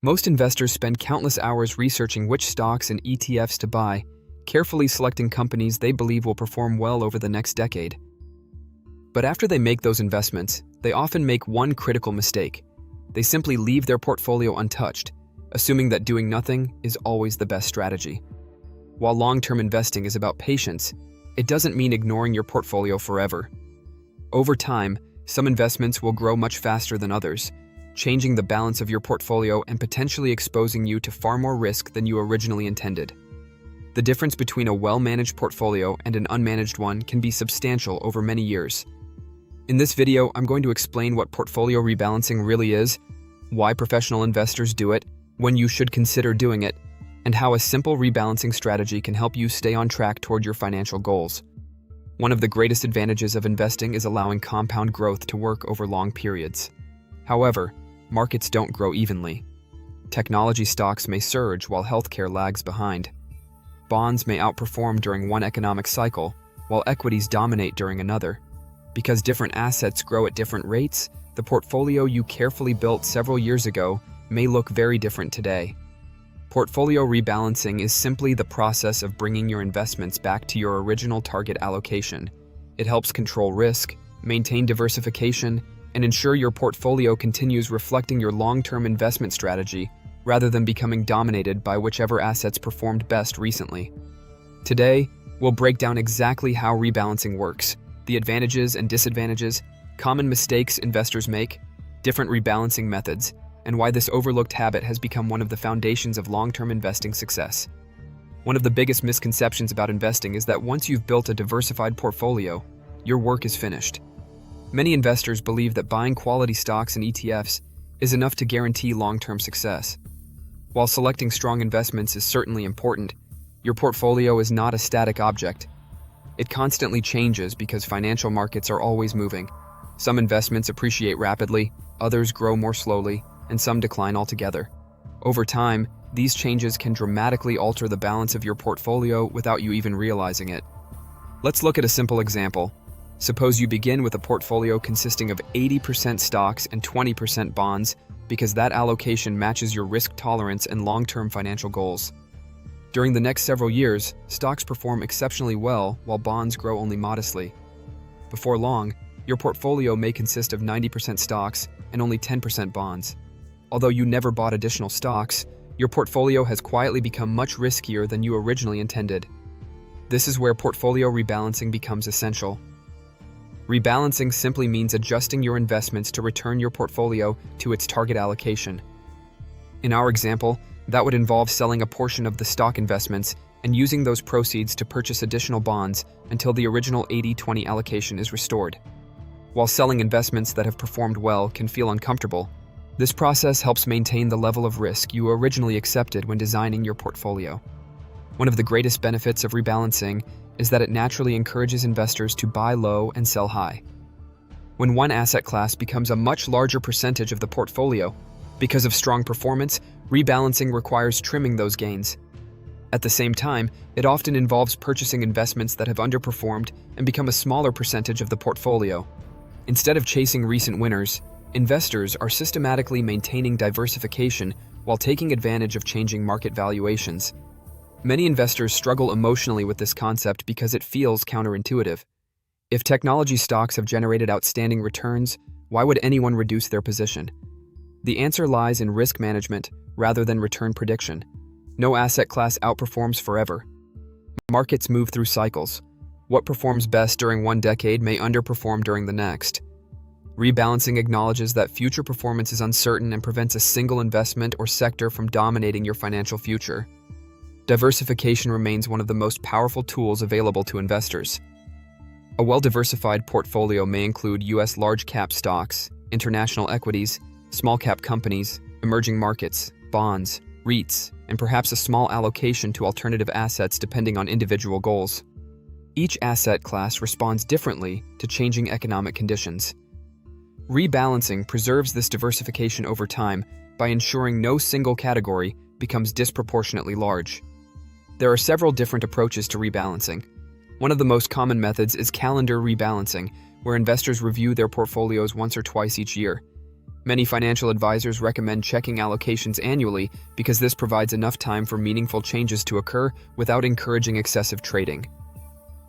Most investors spend countless hours researching which stocks and ETFs to buy, carefully selecting companies they believe will perform well over the next decade. But after they make those investments, they often make one critical mistake. They simply leave their portfolio untouched, assuming that doing nothing is always the best strategy. While long-term investing is about patience, it doesn't mean ignoring your portfolio forever. Over time, some investments will grow much faster than others, changing the balance of your portfolio and potentially exposing you to far more risk than you originally intended. The difference between a well-managed portfolio and an unmanaged one can be substantial over many years. In this video, I'm going to explain what portfolio rebalancing really is, why professional investors do it, when you should consider doing it, and how a simple rebalancing strategy can help you stay on track toward your financial goals. One of the greatest advantages of investing is allowing compound growth to work over long periods. However, markets don't grow evenly. Technology stocks may surge while healthcare lags behind. Bonds may outperform during one economic cycle, while equities dominate during another. Because different assets grow at different rates, the portfolio you carefully built several years ago may look very different today. Portfolio rebalancing is simply the process of bringing your investments back to your original target allocation. It helps control risk, maintain diversification, and ensure your portfolio continues reflecting your long-term investment strategy rather than becoming dominated by whichever assets performed best recently. Today, we'll break down exactly how rebalancing works, the advantages and disadvantages, common mistakes investors make, different rebalancing methods, and why this overlooked habit has become one of the foundations of long-term investing success. One of the biggest misconceptions about investing is that once you've built a diversified portfolio, your work is finished. Many investors believe that buying quality stocks and ETFs is enough to guarantee long-term success. While selecting strong investments is certainly important, your portfolio is not a static object. It constantly changes because financial markets are always moving. Some investments appreciate rapidly, others grow more slowly, and some decline altogether. Over time, these changes can dramatically alter the balance of your portfolio without you even realizing it. Let's look at a simple example. Suppose you begin with a portfolio consisting of 80% stocks and 20% bonds because that allocation matches your risk tolerance and long-term financial goals. During the next several years, stocks perform exceptionally well while bonds grow only modestly. Before long, your portfolio may consist of 90% stocks and only 10% bonds. Although you never bought additional stocks, your portfolio has quietly become much riskier than you originally intended. This is where portfolio rebalancing becomes essential. Rebalancing simply means adjusting your investments to return your portfolio to its target allocation. In our example, that would involve selling a portion of the stock investments and using those proceeds to purchase additional bonds until the original 80-20 allocation is restored. While selling investments that have performed well can feel uncomfortable, this process helps maintain the level of risk you originally accepted when designing your portfolio. One of the greatest benefits of rebalancing is that it naturally encourages investors to buy low and sell high. When one asset class becomes a much larger percentage of the portfolio, because of strong performance, rebalancing requires trimming those gains. At the same time, it often involves purchasing investments that have underperformed and become a smaller percentage of the portfolio. Instead of chasing recent winners, investors are systematically maintaining diversification while taking advantage of changing market valuations. Many investors struggle emotionally with this concept because it feels counterintuitive. If technology stocks have generated outstanding returns, why would anyone reduce their position? The answer lies in risk management rather than return prediction. No asset class outperforms forever. Markets move through cycles. What performs best during one decade may underperform during the next. Rebalancing acknowledges that future performance is uncertain and prevents a single investment or sector from dominating your financial future. Diversification remains one of the most powerful tools available to investors. A well-diversified portfolio may include U.S. large-cap stocks, international equities, small-cap companies, emerging markets, bonds, REITs, and perhaps a small allocation to alternative assets depending on individual goals. Each asset class responds differently to changing economic conditions. Rebalancing preserves this diversification over time by ensuring no single category becomes disproportionately large. There are several different approaches to rebalancing. One of the most common methods is calendar rebalancing, where investors review their portfolios once or twice each year. Many financial advisors recommend checking allocations annually because this provides enough time for meaningful changes to occur without encouraging excessive trading.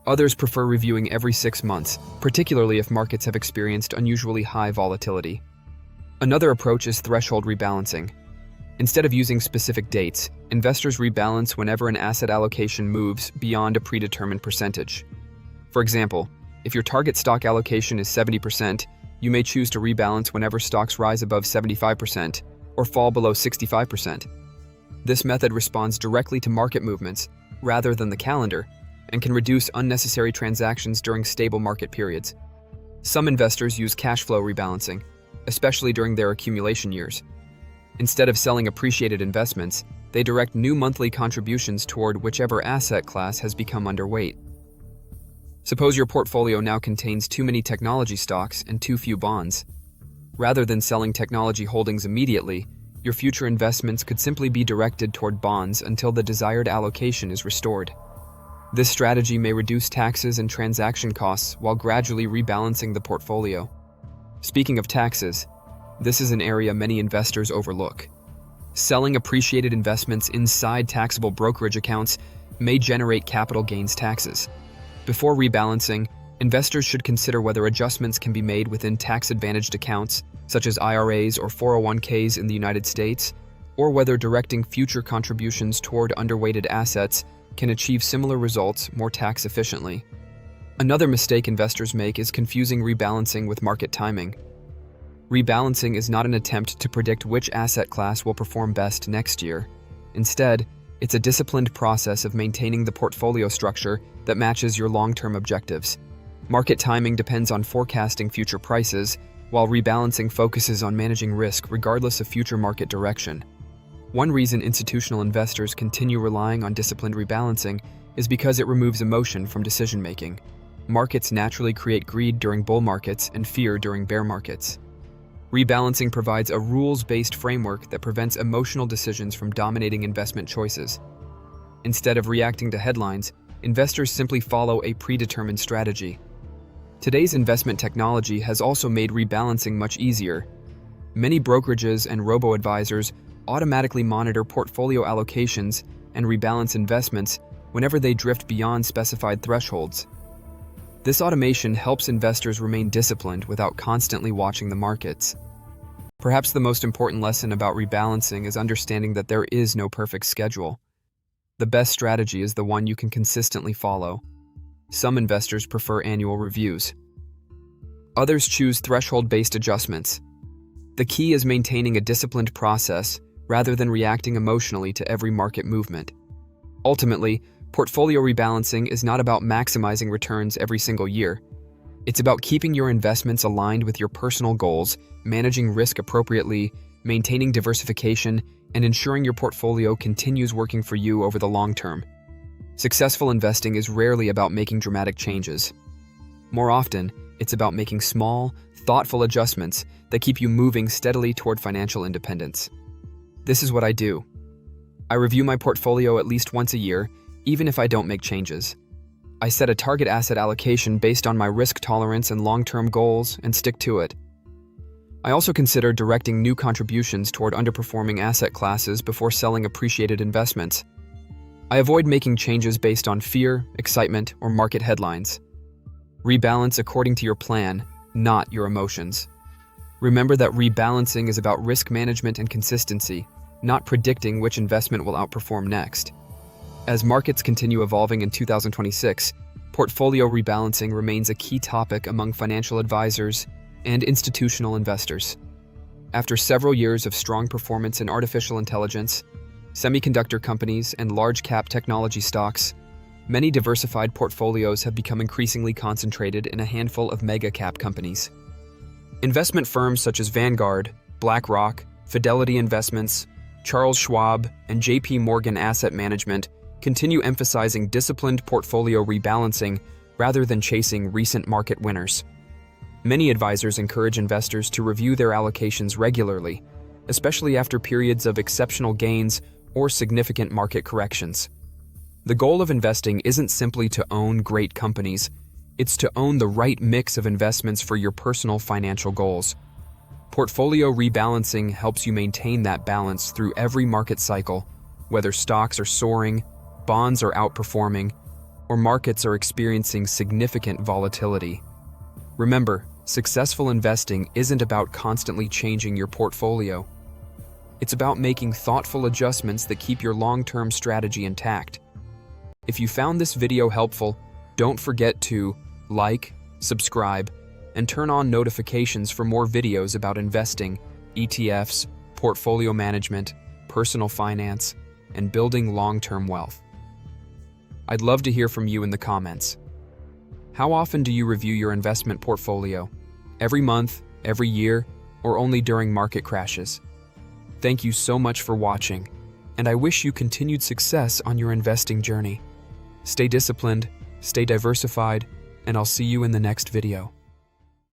Others prefer reviewing every 6 months, particularly if markets have experienced unusually high volatility. Another approach is threshold rebalancing. Instead of using specific dates, investors rebalance whenever an asset allocation moves beyond a predetermined percentage. For example, if your target stock allocation is 70%, you may choose to rebalance whenever stocks rise above 75% or fall below 65%. This method responds directly to market movements rather than the calendar and can reduce unnecessary transactions during stable market periods. Some investors use cash flow rebalancing, especially during their accumulation years. Instead of selling appreciated investments, they direct new monthly contributions toward whichever asset class has become underweight. Suppose your portfolio now contains too many technology stocks and too few bonds. Rather than selling technology holdings immediately, your future investments could simply be directed toward bonds until the desired allocation is restored. This strategy may reduce taxes and transaction costs while gradually rebalancing the portfolio. Speaking of taxes, this is an area many investors overlook. Selling appreciated investments inside taxable brokerage accounts may generate capital gains taxes. Before rebalancing, investors should consider whether adjustments can be made within tax-advantaged accounts, such as IRAs or 401ks in the United States, or whether directing future contributions toward underweighted assets can achieve similar results more tax efficiently. Another mistake investors make is confusing rebalancing with market timing. Rebalancing is not an attempt to predict which asset class will perform best next year. Instead, it's a disciplined process of maintaining the portfolio structure that matches your long-term objectives. Market timing depends on forecasting future prices, while rebalancing focuses on managing risk regardless of future market direction. One reason institutional investors continue relying on disciplined rebalancing is because it removes emotion from decision-making. Markets naturally create greed during bull markets and fear during bear markets. Rebalancing provides a rules-based framework that prevents emotional decisions from dominating investment choices. Instead of reacting to headlines, investors simply follow a predetermined strategy. Today's investment technology has also made rebalancing much easier. Many brokerages and robo-advisors automatically monitor portfolio allocations and rebalance investments whenever they drift beyond specified thresholds. This automation helps investors remain disciplined without constantly watching the markets. Perhaps the most important lesson about rebalancing is understanding that there is no perfect schedule. The best strategy is the one you can consistently follow. Some investors prefer annual reviews. Others choose threshold-based adjustments. The key is maintaining a disciplined process rather than reacting emotionally to every market movement. Ultimately, portfolio rebalancing is not about maximizing returns every single year. It's about keeping your investments aligned with your personal goals, managing risk appropriately, maintaining diversification, and ensuring your portfolio continues working for you over the long term. Successful investing is rarely about making dramatic changes. More often, it's about making small, thoughtful adjustments that keep you moving steadily toward financial independence. This is what I do. I review my portfolio at least once a year, even if I don't make changes. I set a target asset allocation based on my risk tolerance and long-term goals and stick to it. I also consider directing new contributions toward underperforming asset classes before selling appreciated investments. I avoid making changes based on fear, excitement, or market headlines. Rebalance according to your plan, not your emotions. Remember that rebalancing is about risk management and consistency, not predicting which investment will outperform next. As markets continue evolving in 2026, portfolio rebalancing remains a key topic among financial advisors and institutional investors. After several years of strong performance in artificial intelligence, semiconductor companies, and large-cap technology stocks, many diversified portfolios have become increasingly concentrated in a handful of mega-cap companies. Investment firms such as Vanguard, BlackRock, Fidelity Investments, Charles Schwab, and JP Morgan Asset Management continue emphasizing disciplined portfolio rebalancing rather than chasing recent market winners. Many advisors encourage investors to review their allocations regularly, especially after periods of exceptional gains or significant market corrections. The goal of investing isn't simply to own great companies, it's to own the right mix of investments for your personal financial goals. Portfolio rebalancing helps you maintain that balance through every market cycle, whether stocks are soaring, bonds are outperforming, or markets are experiencing significant volatility. Remember, successful investing isn't about constantly changing your portfolio. It's about making thoughtful adjustments that keep your long-term strategy intact. If you found this video helpful, don't forget to like, subscribe, and turn on notifications for more videos about investing, ETFs, portfolio management, personal finance, and building long-term wealth. I'd love to hear from you in the comments. How often do you review your investment portfolio? Every month, every year, or only during market crashes? Thank you so much for watching, and I wish you continued success on your investing journey. Stay disciplined, stay diversified, and I'll see you in the next video.